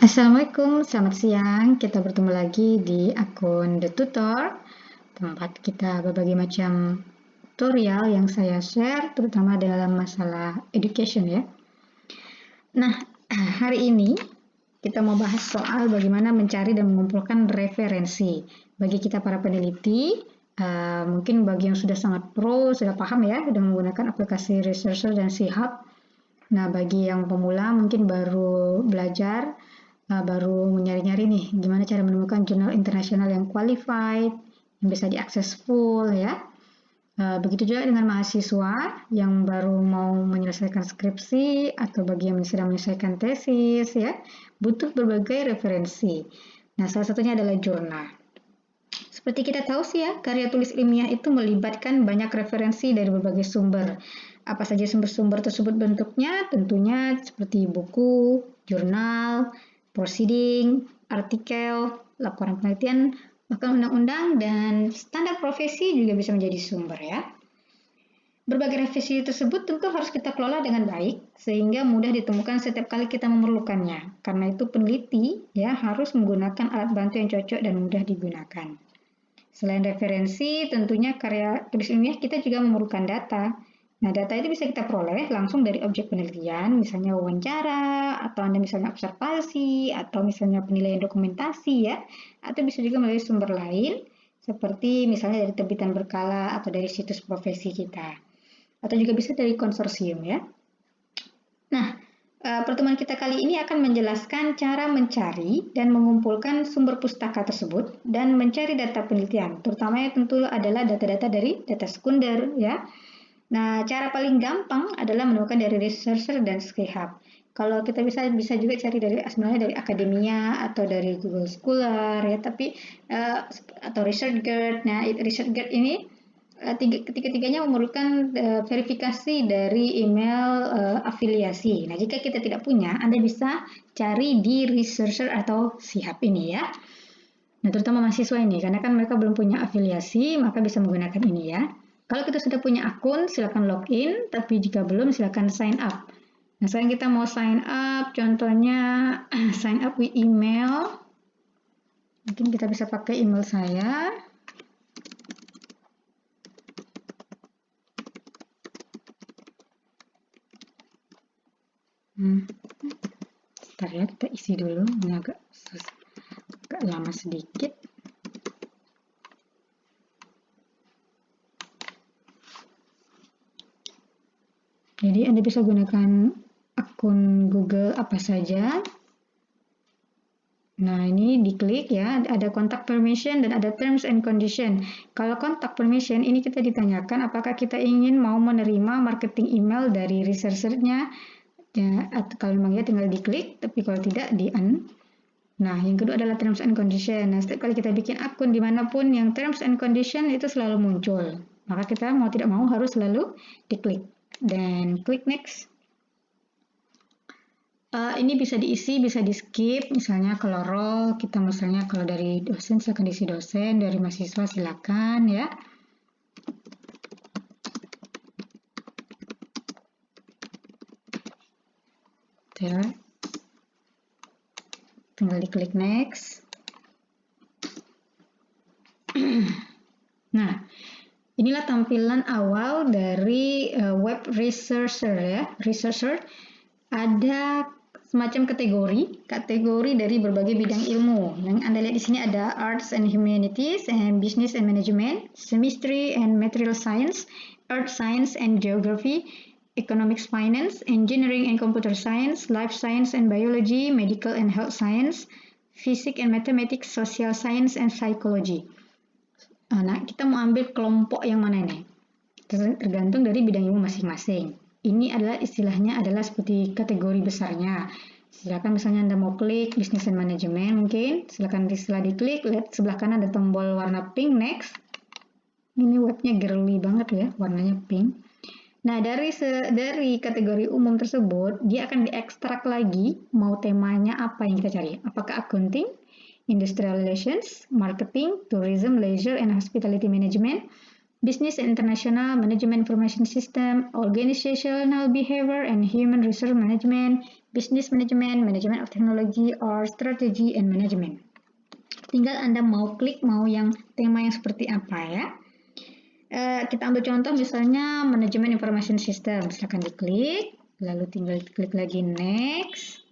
Assalamualaikum, selamat siang. Kita bertemu lagi di akun The Tutor, tempat kita berbagai macam tutorial yang saya share, terutama dalam masalah education ya. Nah, hari ini kita mau bahas soal bagaimana mencari dan mengumpulkan referensi. Bagi kita para peneliti, mungkin bagi yang sudah sangat pro, sudah paham ya, sudah menggunakan aplikasi Researcher dan C-Hub. Nah, bagi yang pemula mungkin baru belajar, baru nyari-nyari nih gimana cara menemukan jurnal internasional yang qualified, yang bisa diakses full ya. Begitu juga dengan mahasiswa yang baru mau menyelesaikan skripsi atau bagi yang sedang menyelesaikan tesis ya, butuh berbagai referensi. Nah, salah satunya adalah jurnal. Seperti kita tahu sih ya, karya tulis ilmiah itu melibatkan banyak referensi dari berbagai sumber. Apa saja sumber-sumber tersebut bentuknya? Tentunya seperti buku, jurnal, proceeding, artikel, laporan penelitian, bahkan undang-undang dan standar profesi juga bisa menjadi sumber ya. Berbagai referensi tersebut tentu harus kita kelola dengan baik sehingga mudah ditemukan setiap kali kita memerlukannya. Karena itu peneliti ya harus menggunakan alat bantu yang cocok dan mudah digunakan. Selain referensi, tentunya karya tulis ilmiah kita juga memerlukan data. Nah, data itu bisa kita peroleh langsung dari objek penelitian, misalnya wawancara, atau Anda misalnya observasi, atau misalnya penilaian dokumentasi ya, atau bisa juga melalui sumber lain, seperti misalnya dari terbitan berkala atau dari situs profesi kita, atau juga bisa dari konsorsium ya. Nah, pertemuan kita kali ini akan menjelaskan cara mencari dan mengumpulkan sumber pustaka tersebut dan mencari data penelitian, terutama tentu adalah data-data dari data sekunder ya. Nah, cara paling gampang adalah menemukan dari Researcher dan C-Hub. Kalau kita bisa juga cari dari sebenarnya dari akademia atau dari Google Scholar ya, tapi atau ResearchGate. Nah, ResearchGate ini ketiga-tiganya memerlukan verifikasi dari email afiliasi. Nah, jika kita tidak punya, Anda bisa cari di Researcher atau C-Hub ini ya. Nah, terutama mahasiswa ini, karena kan mereka belum punya afiliasi, maka bisa menggunakan ini ya. Kalau kita sudah punya akun, silakan login, tapi jika belum, silakan sign up. Nah, sekarang kita mau sign up, contohnya sign up with email. Mungkin kita bisa pakai email saya. Bentar ya, kita isi dulu, ini agak lama sedikit. Jadi Anda bisa gunakan akun Google apa saja. Nah, ini diklik ya, ada contact permission dan ada terms and condition. Kalau contact permission ini kita ditanyakan apakah kita ingin mau menerima marketing email dari researcher-nya. Ya, atau kalau memang ya tinggal diklik, tapi kalau tidak di-un. Nah, yang kedua adalah terms and condition. Nah, setiap kali kita bikin akun dimanapun yang terms and condition itu selalu muncul. Maka kita mau tidak mau harus selalu diklik. Dan klik next. Ini bisa diisi, bisa di skip. Misalnya kalau role, kita misalnya kalau dari dosen silakan diisi dosen, dari mahasiswa silakan ya. Tinggal diklik next. Nah, inilah tampilan awal dari web researcher ya. Researcher ada semacam kategori dari berbagai bidang ilmu. Yang Anda lihat di sini ada Arts and Humanities and Business and Management, Chemistry and Material Science, Earth Science and Geography, Economics Finance, Engineering and Computer Science, Life Science and Biology, Medical and Health Science, Physics and Mathematics, Social Science and Psychology. Nah, kita mau ambil kelompok yang mana nih? Tergantung dari bidang ilmu masing-masing. Ini adalah istilahnya adalah seperti kategori besarnya. Silakan misalnya Anda mau klik Business and Management mungkin, silakan setelah diklik, lihat sebelah kanan ada tombol warna pink, next. Ini webnya girly banget ya, warnanya pink. Nah, dari kategori umum tersebut, dia akan diekstrak lagi mau temanya apa yang kita cari. Apakah accounting, industrial relations, marketing, tourism, leisure, and hospitality management, business and international, management information system, organizational behavior and human resource management, business management, management of technology, or strategy and management. Tinggal Anda mau klik mau yang tema yang seperti apa ya. Kita ambil contoh misalnya manajemen information system, silakan diklik, lalu tinggal klik lagi next,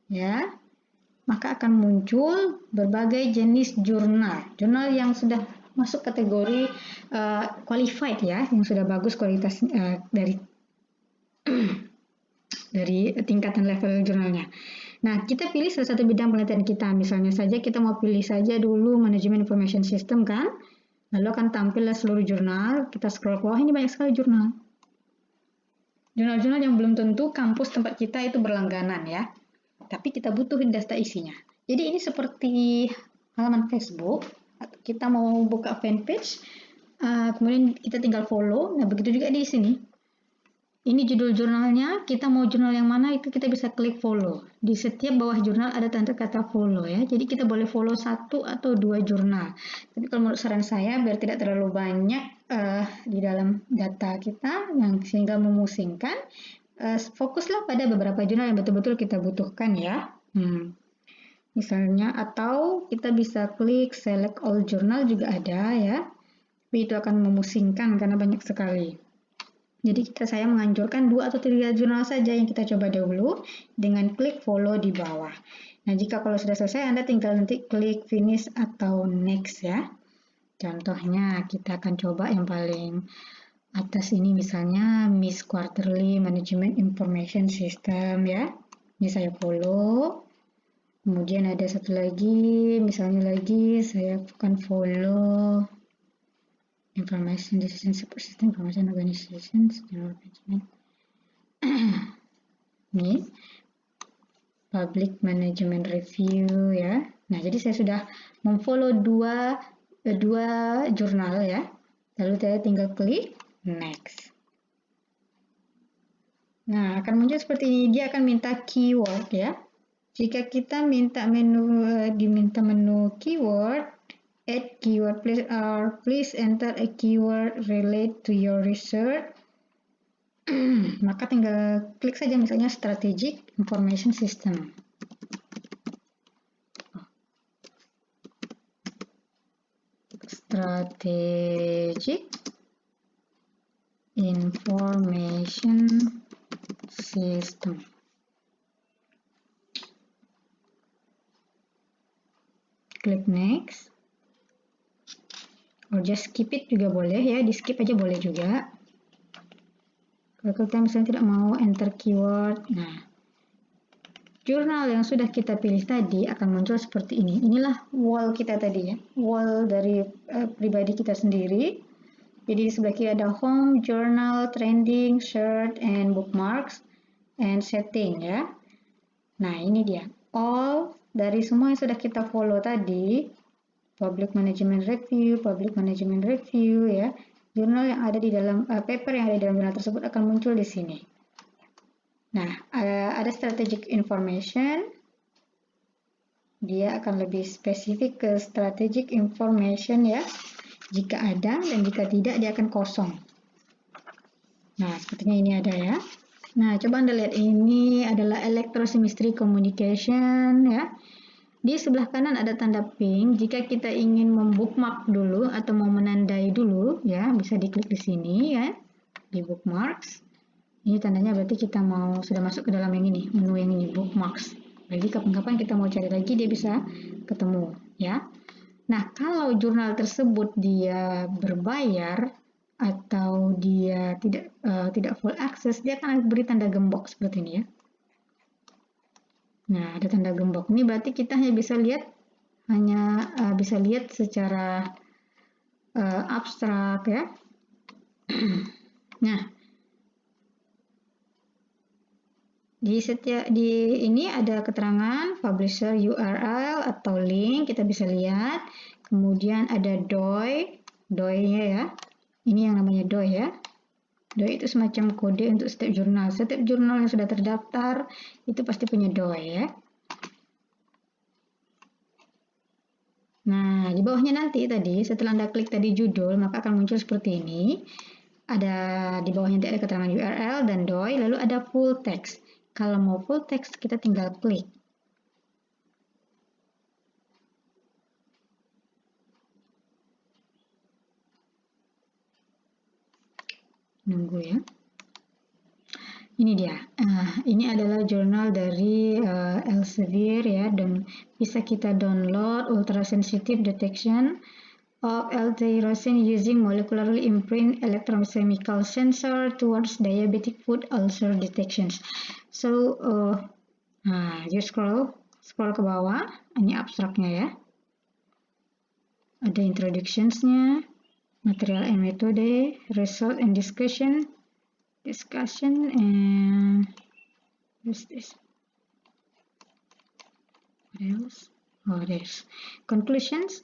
ya. Maka akan muncul berbagai jenis jurnal yang sudah masuk kategori qualified ya, yang sudah bagus kualitas dari tingkatan level jurnalnya. Nah, kita pilih salah satu bidang penelitian kita. Misalnya saja kita mau pilih saja dulu manajemen information system kan. Lalu akan tampillah seluruh jurnal. Kita scroll ke bawah, ini banyak sekali jurnal. Jurnal-jurnal yang belum tentu kampus tempat kita itu berlangganan ya. Tapi kita butuh data isinya. Jadi ini seperti halaman Facebook. Kita mau buka fanpage, kemudian kita tinggal follow. Nah, begitu juga di sini. Ini judul jurnalnya, kita mau jurnal yang mana itu kita bisa klik follow. Di setiap bawah jurnal ada tanda kata follow ya. Jadi kita boleh follow 1 atau 2 jurnal. Tapi kalau menurut saran saya biar tidak terlalu banyak di dalam data kita yang sehingga memusingkan, fokuslah pada beberapa jurnal yang betul-betul kita butuhkan ya. Misalnya atau kita bisa klik select all journal juga ada ya. Tapi itu akan memusingkan karena banyak sekali. Jadi saya menganjurkan 2 atau 3 jurnal saja yang kita coba dahulu dengan klik follow di bawah. Nah, jika kalau sudah selesai Anda tinggal nanti klik finish atau next ya. Contohnya kita akan coba yang paling atas ini misalnya Miss Quarterly Management Information System ya. Ini saya follow. Kemudian ada satu lagi, misalnya lagi saya akan follow Information Decision Support System, Information Organizations, General Management. Ini Public Management Review ya. Nah, jadi saya sudah memfollow dua jurnal ya. Lalu saya tinggal klik next. Nah, akan muncul seperti ini. Dia akan minta keyword ya. Jika kita diminta menu keyword, add keyword please enter a keyword relate to your research. Maka tinggal klik saja misalnya strategic information system. Strategic information system. Klik next. Or just skip it juga boleh ya, di skip aja boleh juga. Kalau kita misalnya tidak mau enter keyword, nah jurnal yang sudah kita pilih tadi akan muncul seperti ini. Inilah wall kita tadi ya, wall dari pribadi kita sendiri. Jadi di sebelah kiri ada home, journal, trending, search, and bookmarks, and setting ya. Nah ini dia, all dari semua yang sudah kita follow tadi, public management review ya, jurnal yang ada di dalam paper yang ada di dalam jurnal tersebut akan muncul di sini. Nah, ada strategic information, dia akan lebih spesifik ke strategic information ya, jika ada, dan jika tidak dia akan kosong. Nah, sepertinya ini ada ya. Nah, coba Anda lihat, ini adalah electrochemistry communication ya. Di sebelah kanan ada tanda pink. Jika kita ingin membookmark dulu atau mau menandai dulu ya, bisa diklik di sini ya, di bookmarks. Ini tandanya berarti kita sudah masuk ke dalam yang ini, menu yang ini, bookmarks. Jadi kapan-kapan kita mau cari lagi dia bisa ketemu ya. Nah, kalau jurnal tersebut dia berbayar atau dia tidak full access, dia akan beri tanda gembok seperti ini ya. Nah, ada tanda gembok. Ini berarti kita hanya bisa lihat secara abstrak ya. Nah, di ini ada keterangan publisher URL atau link, kita bisa lihat. Kemudian ada DOI-nya ya. Ini yang namanya DOI ya. DOI itu semacam kode untuk setiap jurnal. Setiap jurnal yang sudah terdaftar itu pasti punya DOI ya. Nah, di bawahnya nanti tadi setelah Anda klik tadi judul, maka akan muncul seperti ini. Ada di bawahnya nanti ada keterangan URL dan DOI, lalu ada full text. Kalau mau full text, kita tinggal klik. Nunggu ya. Ini dia. Ini adalah jurnal dari Elsevier ya, dan bisa kita download ultrasensitive detection of L-tyrosine using molecularly imprint electrochemical sensor towards diabetic foot ulcer detections. So, just scroll ke bawah. Ini abstraknya ya. Ada introductions-nya, material and metode, result and discussion, and what's this? What else? Oh, there's conclusions,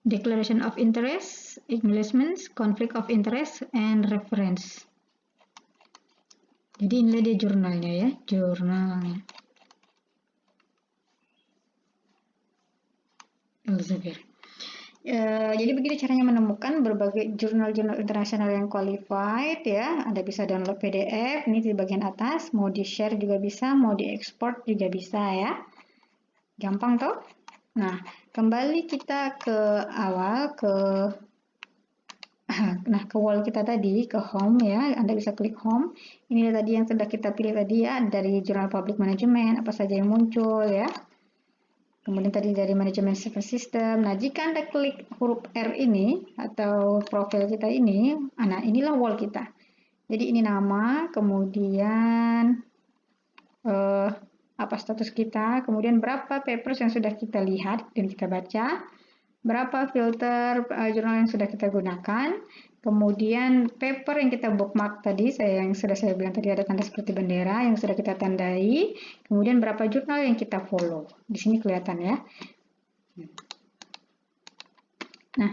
declaration of interest, acknowledgements, conflict of interest, and reference. Jadi inilah dia jurnalnya ya, jurnalnya Elsevier. Jadi begini caranya menemukan berbagai jurnal-jurnal internasional yang qualified ya. Anda bisa download PDF, ini di bagian atas, mau di-share juga bisa, mau di-export juga bisa ya. Gampang toh? Nah, kembali kita ke awal, ke wall kita tadi, ke home ya. Anda bisa klik home. Ini tadi yang sudah kita pilih tadi ya, dari jurnal public management, apa saja yang muncul ya. Kemudian tadi dari manajemen service system. Nah, jika Anda klik huruf R ini atau profil kita ini, nah inilah wall kita. Jadi ini nama, kemudian apa status kita, kemudian berapa papers yang sudah kita lihat dan kita baca, berapa filter jurnal yang sudah kita gunakan, kemudian paper yang kita bookmark tadi, yang sudah saya bilang tadi ada tanda seperti bendera yang sudah kita tandai, kemudian berapa jurnal yang kita follow. Di sini kelihatan ya. Nah,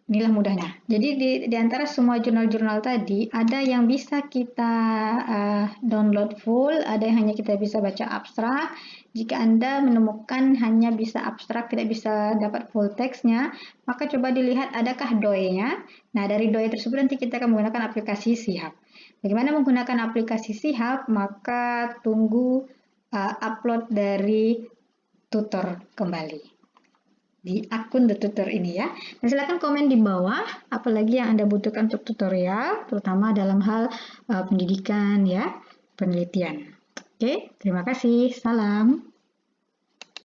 inilah mudahnya. Jadi di antara semua jurnal-jurnal tadi, ada yang bisa kita download full, ada yang hanya kita bisa baca abstrak. Jika Anda menemukan hanya bisa abstrak, tidak bisa dapat full text-nya, maka coba dilihat adakah DOI-nya. Nah, dari DOI tersebut nanti kita akan menggunakan aplikasi Sihab. Bagaimana menggunakan aplikasi Sihab? Maka tunggu upload dari tutor kembali di akun The Tutor ini ya. Dan silakan komen di bawah apalagi yang Anda butuhkan untuk tutorial, terutama dalam hal pendidikan ya, penelitian. Oke, terima kasih. Salam.